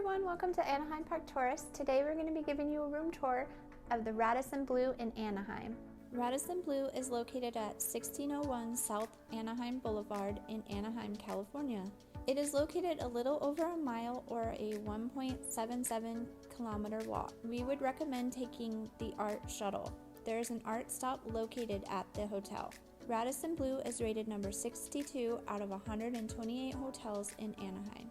everyone, welcome to Anaheim Park Tourist. Today we're going to be giving you a room tour of the Radisson Blu in Anaheim. Radisson Blu is located at 1601 South Anaheim Boulevard in Anaheim, California. It is located a little over a mile or a 1.77 kilometer walk. We would recommend taking the ART shuttle. There is an ART stop located at the hotel. Radisson Blu is rated number 62 out of 128 hotels in Anaheim.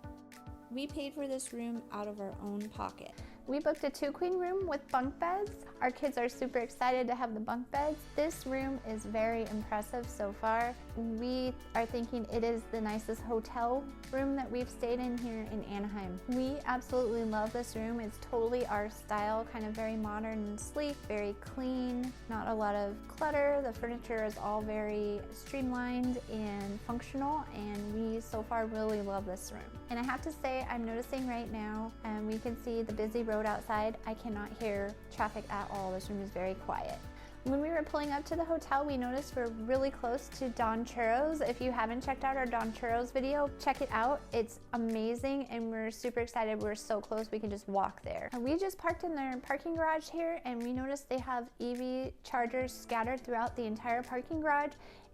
We paid for this room out of our own pocket. We booked a 2-queen room with bunk beds. Our kids are super excited to have the bunk beds. This room is very impressive so far. We are thinking it is the nicest hotel room that we've stayed in here in Anaheim. We absolutely love this room. It's totally our style, kind of very modern and sleek, very clean, not a lot of clutter. The furniture is all very streamlined and functional, and we so far really love this room. And I have to say, I'm noticing right now, and we can see the busy road outside. I cannot hear traffic at all. This room is very quiet. When we were pulling up to the hotel, we noticed we're really close to Don Churros. If you haven't checked out our Don Churros video, check it out. It's amazing and we're super excited. We're so close we can just walk there. We just parked in their parking garage here and we noticed they have EV chargers scattered throughout the entire parking garage,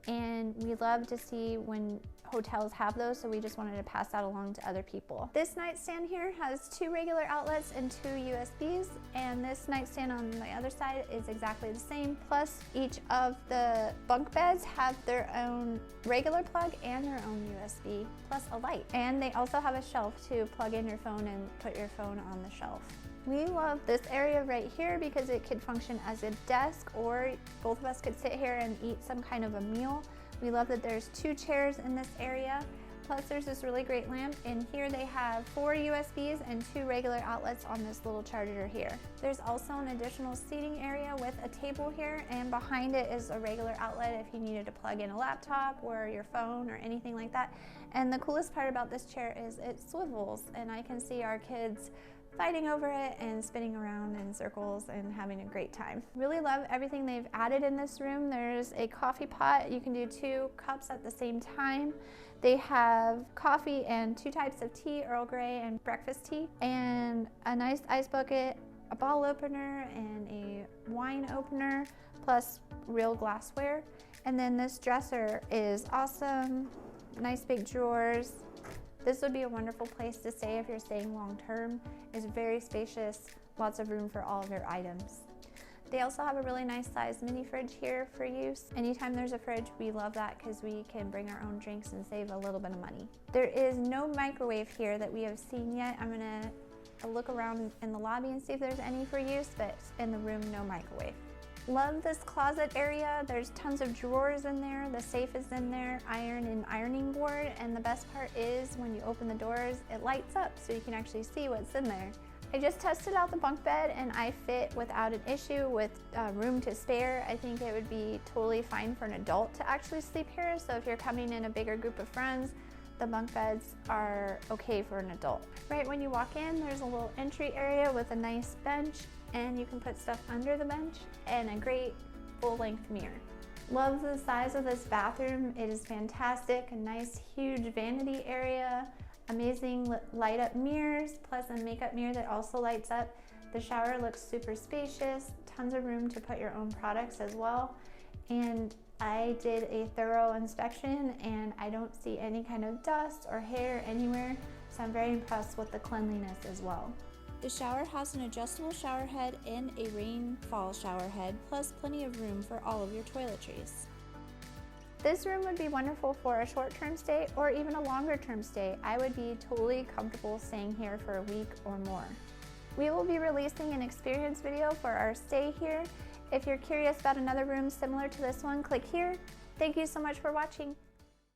and we love to see when hotels have those, so we just wanted to pass that along to other people. This nightstand here has 2 regular outlets and 2 USBs, and this nightstand on the other side is exactly the same. Plus, each of the bunk beds have their own regular plug and their own USB, plus a light. And they also have a shelf to plug in your phone and put your phone on the shelf. We love this area right here because it could function as a desk, or both of us could sit here and eat some kind of a meal. We love that there's 2 chairs in this area. Plus there's this really great lamp, and here they have 4 USBs and 2 regular outlets on this little charger here. There's also an additional seating area with a table here, and behind it is a regular outlet if you needed to plug in a laptop or your phone or anything like that. And the coolest part about this chair is it swivels, and I can see our kids fighting over it and spinning around in circles and having a great time. Really love everything they've added in this room. There's a coffee pot. You can do 2 cups at the same time. They have coffee and 2 types of tea, Earl Grey and breakfast tea, and a nice ice bucket, a bottle opener, and a wine opener, plus real glassware. And then this dresser is awesome. Nice big drawers. This would be a wonderful place to stay if you're staying long term. It's very spacious, lots of room for all of your items. They also have a really nice sized mini fridge here for use. Anytime there's a fridge, we love that because we can bring our own drinks and save a little bit of money. There is no microwave here that we have seen yet. I'm gonna look around in the lobby and see if there's any for use, but in the room, no microwave. Love this closet area. There's tons of drawers in there. The safe is in there, iron and ironing board. And the best part is when you open the doors, it lights up so you can actually see what's in there. I just tested out the bunk bed and I fit without an issue with room to spare. I think it would be totally fine for an adult to actually sleep here. So if you're coming in a bigger group of friends, the bunk beds are okay for an adult. Right when you walk in, there's a little entry area with a nice bench, and you can put stuff under the bench, and a great full-length mirror. Love the size of this bathroom. It is fantastic. A nice huge vanity area, amazing light up mirrors, plus a makeup mirror that also lights up. The shower looks super spacious, tons of room to put your own products as well. And I did a thorough inspection and I don't see any kind of dust or hair anywhere, so I'm very impressed with the cleanliness as well. The shower has an adjustable shower head and a rainfall shower head, plus plenty of room for all of your toiletries. This room would be wonderful for a short-term stay or even a longer-term stay. I would be totally comfortable staying here for a week or more. We will be releasing an experience video for our stay here. If you're curious about another room similar to this one, click here. Thank you so much for watching.